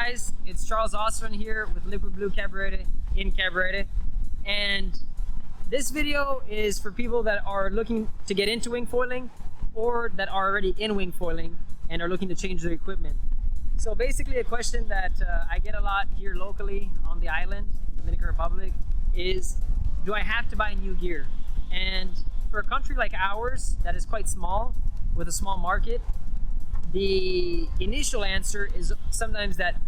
guys, it's Charles Osman here with Liquid Blue Cabarete in Cabarete, and this video is for people that are looking to get into wing foiling or that are already in wing foiling and are looking to change their equipment. So basically a question that I get a lot here locally on the island, Dominican Republic, is do I have to buy new gear? And for a country like ours that is quite small, with a small market, the initial answer is sometimes that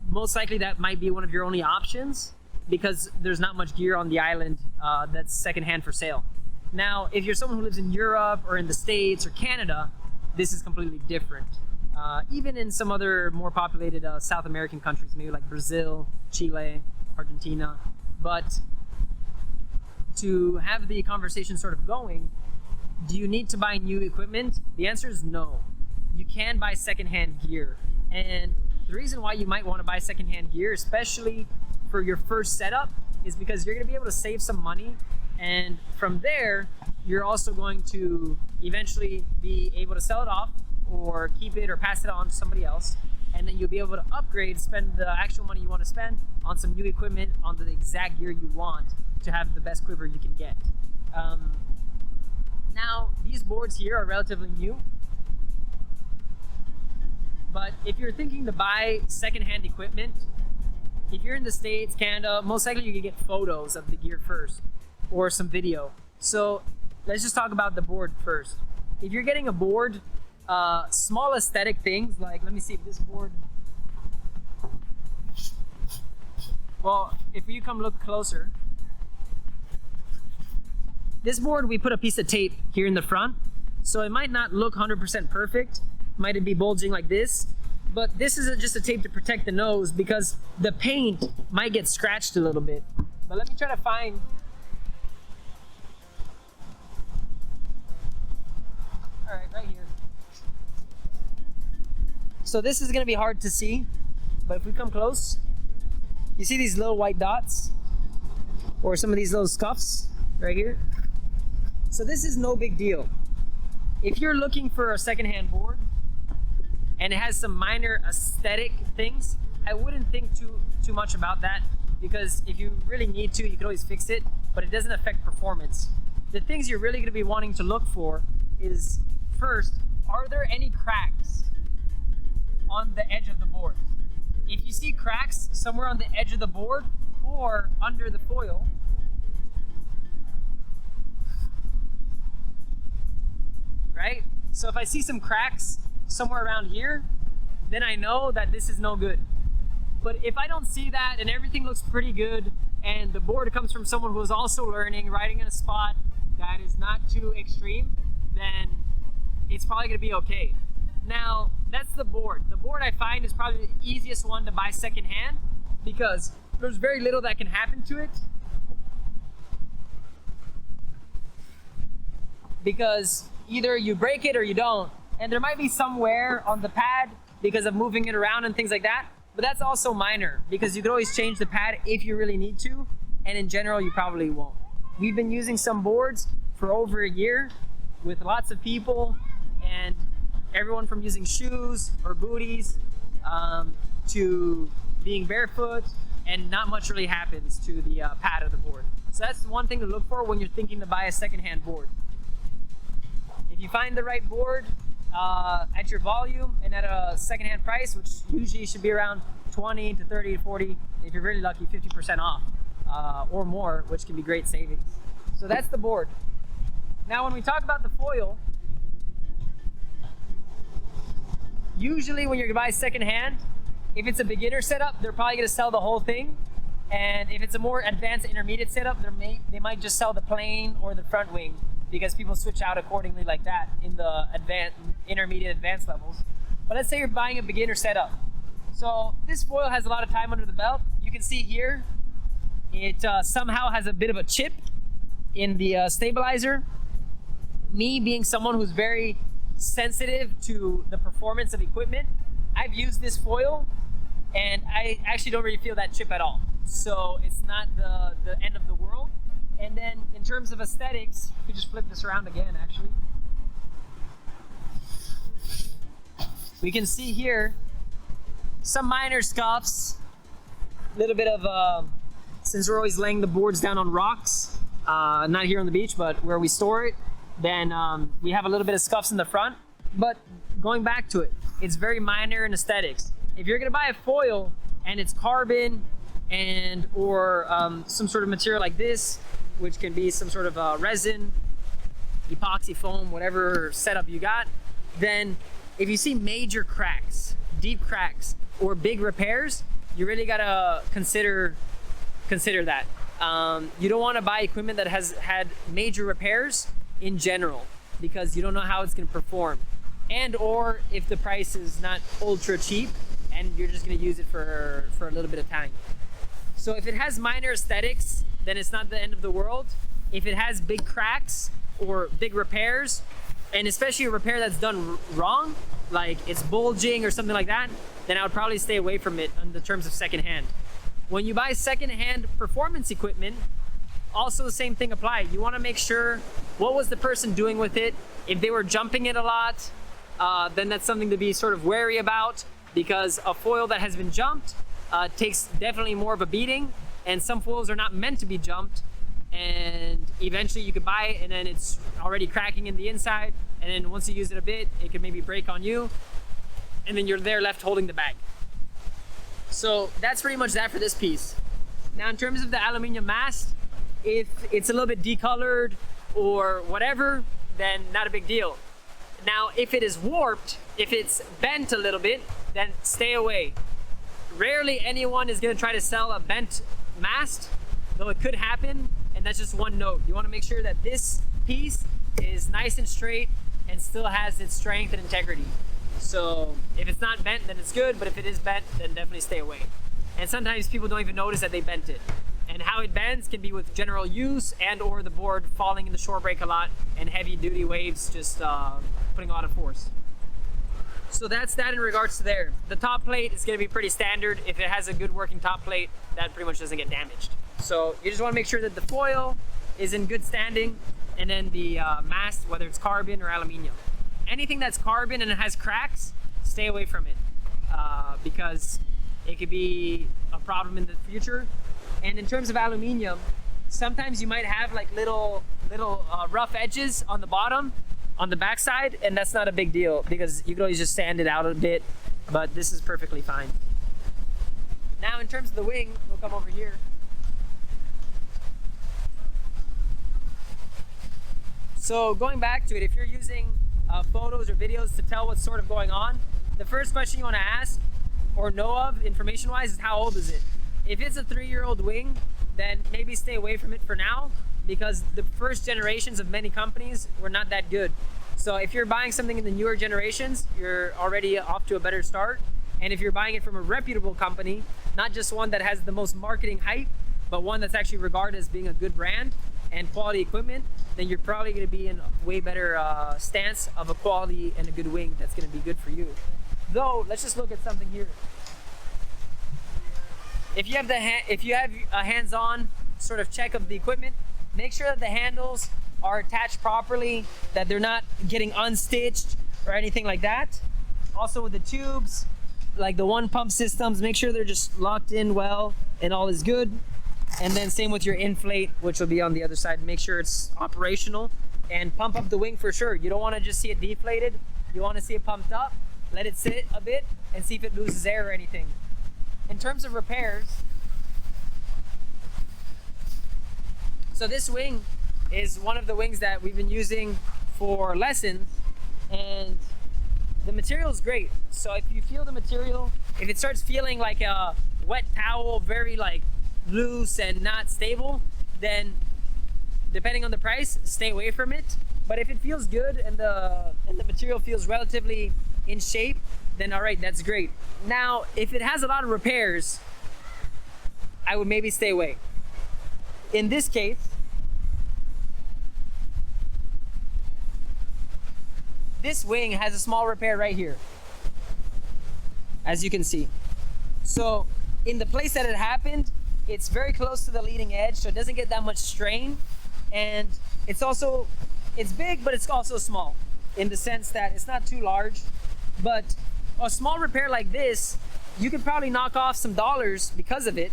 most likely that might be one of your only options because there's not much gear on the island that's secondhand for sale. Now, if you're someone who lives in Europe or in the States or Canada, this is completely different. Even in some other more populated South American countries, maybe like Brazil, Chile, Argentina. But to have the conversation sort of going, do you need to buy new equipment? The answer is no. You can buy secondhand gear. And the reason why you might want to buy secondhand gear, especially for your first setup, is because you're going to be able to save some money. And from there, you're also going to eventually be able to sell it off or keep it or pass it on to somebody else. And then you'll be able to upgrade, spend the actual money you want to spend on some new equipment, on the exact gear you want to have the best quiver you can get. Now, these boards here are relatively new. But if you're thinking to buy secondhand equipment, if you're in the States, Canada, most likely you can get photos of the gear first or some video. So let's just talk about the board first. If you're getting a board, small aesthetic things like, let me see if this board, well, if you come look closer, this board, we put a piece of tape here in the front, so it might not look 100% perfect. Might it be bulging like this, but this is just a tape to protect the nose because the paint might get scratched a little bit. But let me try to find, all right here. So this is gonna be hard to see, but if we come close, you see these little white dots or some of these little scuffs right here. So this is no big deal. If you're looking for a secondhand board and it has some minor aesthetic things, I wouldn't think too much about that, because if you really need to, you can always fix it, but it doesn't affect performance. The things you're really gonna be wanting to look for is, first, are there any cracks on the edge of the board? If you see cracks somewhere on the edge of the board or under the foil, right? So if I see some cracks somewhere around here, then I know that this is no good. But if I don't see that and everything looks pretty good and the board comes from someone who is also learning, riding in a spot that is not too extreme, then it's probably gonna be okay. Now, that's the board. The board I find is probably the easiest one to buy secondhand because there's very little that can happen to it. Because either you break it or you don't. And there might be some wear on the pad because of moving it around and things like that, but that's also minor because you can always change the pad if you really need to, and in general, you probably won't. We've been using some boards for over a year with lots of people, and everyone from using shoes or booties to being barefoot, and not much really happens to the pad of the board. So that's one thing to look for when you're thinking to buy a secondhand board. If you find the right board at your volume and at a secondhand price, which usually should be around 20 to 30 to 40, if you're really lucky, 50% off or more, which can be great savings. So that's the board. Now, when we talk about the foil, usually when you're gonna buy secondhand, if it's a beginner setup, they're probably gonna sell the whole thing. And if it's a more advanced intermediate setup, they might just sell the plane or the front wing, because people switch out accordingly like that in the intermediate, advanced levels. But let's say you're buying a beginner setup. So this foil has a lot of time under the belt. You can see here, it somehow has a bit of a chip in the stabilizer. Me being someone who's very sensitive to the performance of equipment, I've used this foil and I actually don't really feel that chip at all. So it's not the end of the world. And then in terms of aesthetics, we just flip this around again actually. We can see here some minor scuffs, a little bit of, since we're always laying the boards down on rocks, not here on the beach, but where we store it, then we have a little bit of scuffs in the front. But going back to it, it's very minor in aesthetics. If you're gonna buy a foil and it's carbon and or some sort of material like this, which can be some sort of resin, epoxy foam, whatever setup you got, then if you see major cracks, deep cracks, or big repairs, you really gotta consider that. You don't want to buy equipment that has had major repairs in general, because you don't know how it's going to perform, and or if the price is not ultra cheap and you're just going to use it for a little bit of time. So if it has minor aesthetics, then it's not the end of the world. If it has big cracks or big repairs, and especially a repair that's done wrong, like it's bulging or something like that, then I would probably stay away from it in the terms of secondhand. When you buy secondhand performance equipment, also the same thing applies. You want to make sure what was the person doing with it. If they were jumping it a lot, then that's something to be sort of wary about, because a foil that has been jumped takes definitely more of a beating, and some foils are not meant to be jumped, and eventually you could buy it and then it's already cracking in the inside, and then once you use it a bit, it could maybe break on you, and then you're there left holding the bag. So that's pretty much that for this piece. Now in terms of the aluminum mast, if it's a little bit decolored or whatever, then not a big deal. Now if it is warped, if it's bent a little bit, then stay away. Rarely anyone is going to try to sell a bent mast, though it could happen, and that's just one note. You want to make sure that this piece is nice and straight and still has its strength and integrity. So if it's not bent, then it's good, but if it is bent, then definitely stay away. And sometimes people don't even notice that they bent it. And how it bends can be with general use and or the board falling in the shore break a lot and heavy duty waves just putting a lot of force. So that's that in regards to there. The top plate is going to be pretty standard. If it has a good working top plate, that pretty much doesn't get damaged. So you just want to make sure that the foil is in good standing, and then the mast, whether it's carbon or aluminum. Anything that's carbon and it has cracks, stay away from it, because it could be a problem in the future. And in terms of aluminum, sometimes you might have like little rough edges on the bottom, on the backside, and that's not a big deal because you can always just sand it out a bit, but this is perfectly fine. Now in terms of the wing, we'll come over here. So going back to it, if you're using photos or videos to tell what's sort of going on, the first question you want to ask or know of information wise is how old is it? If it's a 3-year-old wing, then maybe stay away from it for now, because the first generations of many companies were not that good. So if you're buying something in the newer generations, you're already off to a better start. And if you're buying it from a reputable company, not just one that has the most marketing hype, but one that's actually regarded as being a good brand and quality equipment, then you're probably going to be in a way better stance of a quality and a good wing that's going to be good for you. Though, let's just look at something here. If you have a hands-on sort of check of the equipment, make sure that the handles are attached properly, that they're not getting unstitched or anything like that. Also with the tubes, like the one pump systems, make sure they're just locked in well and all is good. And then same with your inflate, which will be on the other side. Make sure it's operational and pump up the wing for sure. You don't want to just see it deflated. You want to see it pumped up, let it sit a bit and see if it loses air or anything. In terms of repairs, so this wing is one of the wings that we've been using for lessons, and the material is great. So if you feel the material, if it starts feeling like a wet towel, very like loose and not stable, then depending on the price, stay away from it. But if it feels good and the material feels relatively in shape, then all right, that's great. Now, if it has a lot of repairs, I would maybe stay away. In this case, this wing has a small repair right here, as you can see. So in the place that it happened, it's very close to the leading edge, so it doesn't get that much strain. And it's big, but it's also small in the sense that it's not too large. But a small repair like this you could probably knock off some dollars because of it,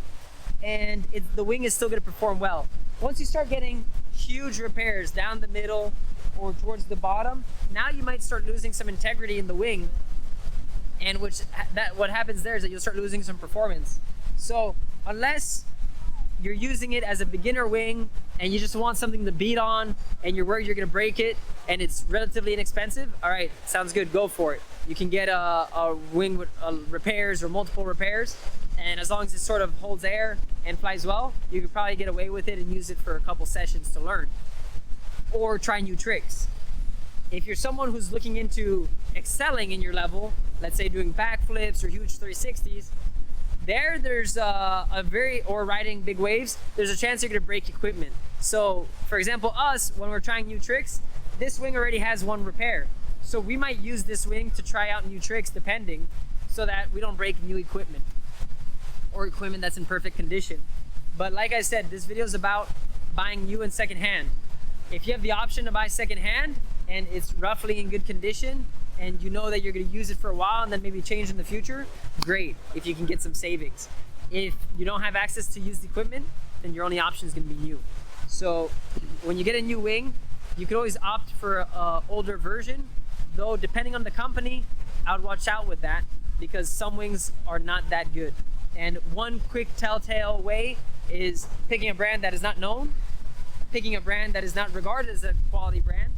and the wing is still going to perform well. Once you start getting huge repairs down the middle or towards the bottom, now you might start losing some integrity in the wing, and what happens there is that you'll start losing some performance. So unless you're using it as a beginner wing and you just want something to beat on and you're worried you're going to break it and it's relatively inexpensive, all right, sounds good, go for it. You can get a wing with repairs or multiple repairs, and as long as it sort of holds air and flies well, you could probably get away with it and use it for a couple sessions to learn or try new tricks. If you're someone who's looking into excelling in your level, let's say doing backflips or huge 360s, there's or riding big waves, there's a chance you're going to break equipment. So for example, us, when we're trying new tricks, this wing already has one repair. So we might use this wing to try out new tricks depending, so that we don't break new equipment or equipment that's in perfect condition. But like I said, this video is about buying new and secondhand. If you have the option to buy secondhand and it's roughly in good condition and you know that you're going to use it for a while and then maybe change in the future, great, if you can get some savings. If you don't have access to used equipment, then your only option is going to be new. So when you get a new wing, you could always opt for an older version, though depending on the company, I would watch out with that because some wings are not that good. And one quick telltale way is picking a brand that is not known, picking a brand that is not regarded as a quality brand,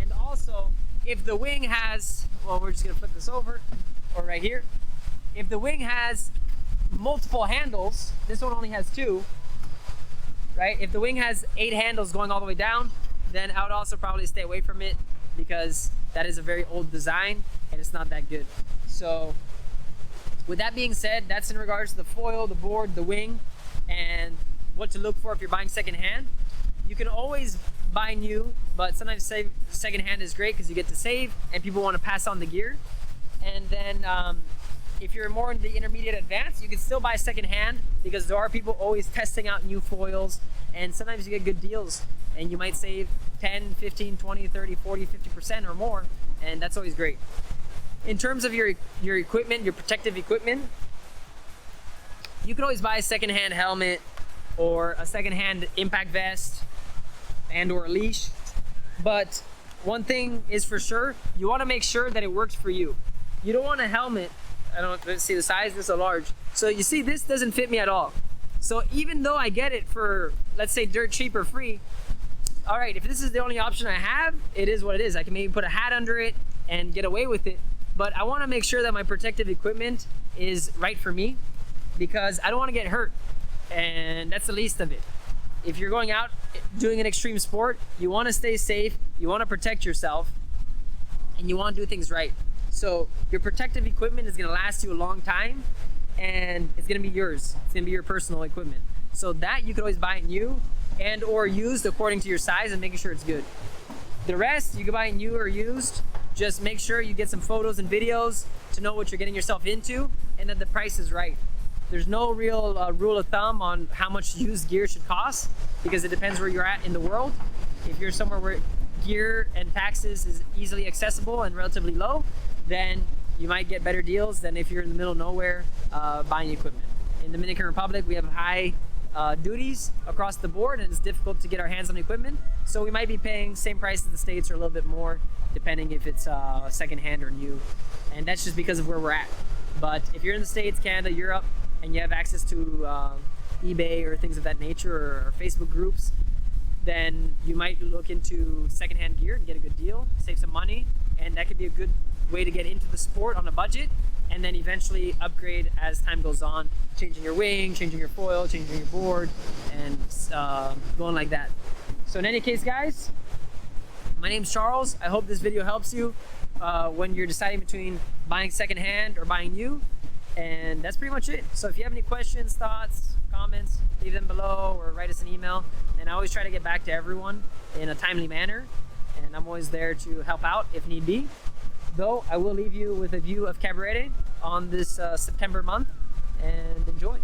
and also if the wing has, well, we're just gonna flip this over, or right here, if the wing has multiple handles, this one only has 2, right? If the wing has 8 handles going all the way down, then I would also probably stay away from it because that is a very old design and it's not that good. So with that being said, that's in regards to the foil, the board, the wing, and what to look for if you're buying secondhand. You can always buy new, but sometimes secondhand is great because you get to save and people want to pass on the gear. And then if you're more in the intermediate advanced, you can still buy secondhand because there are people always testing out new foils, and sometimes you get good deals and you might save 10, 15, 20, 30, 40, 50% or more, and that's always great. In terms of your equipment, your protective equipment, you can always buy a secondhand helmet or a secondhand impact vest and or a leash. But one thing is for sure, you want to make sure that it works for you. You don't want a helmet, I don't see the size, this is a large. So you see, this doesn't fit me at all. So even though I get it for, let's say, dirt cheap or free, all right, if this is the only option I have, it is what it is. I can maybe put a hat under it and get away with it. But I want to make sure that my protective equipment is right for me because I don't want to get hurt. And that's the least of it. If you're going out doing an extreme sport, you want to stay safe, you want to protect yourself, and you want to do things right. So your protective equipment is going to last you a long time, and it's going to be yours. It's going to be your personal equipment. So that you could always buy new and or used according to your size and making sure it's good. The rest, you can buy new or used. Just make sure you get some photos and videos to know what you're getting yourself into and that the price is right. There's no real rule of thumb on how much used gear should cost because it depends where you're at in the world. If you're somewhere where gear and taxes is easily accessible and relatively low, then you might get better deals than if you're in the middle of nowhere buying equipment. In the Dominican Republic, we have high duties across the board and it's difficult to get our hands on equipment. So we might be paying same price as the States or a little bit more depending if it's secondhand or new. And that's just because of where we're at. But if you're in the States, Canada, Europe, and you have access to eBay or things of that nature or Facebook groups, then you might look into secondhand gear and get a good deal, save some money, and that could be a good way to get into the sport on a budget and then eventually upgrade as time goes on, changing your wing, changing your foil, changing your board, and going like that. So in any case, guys, my name's Charles. I hope this video helps you when you're deciding between buying secondhand or buying new. And that's pretty much it. So if you have any questions, thoughts, comments, leave them below or write us an email. And I always try to get back to everyone in a timely manner. And I'm always there to help out if need be. Though I will leave you with a view of Cabarete on this September month. And enjoy.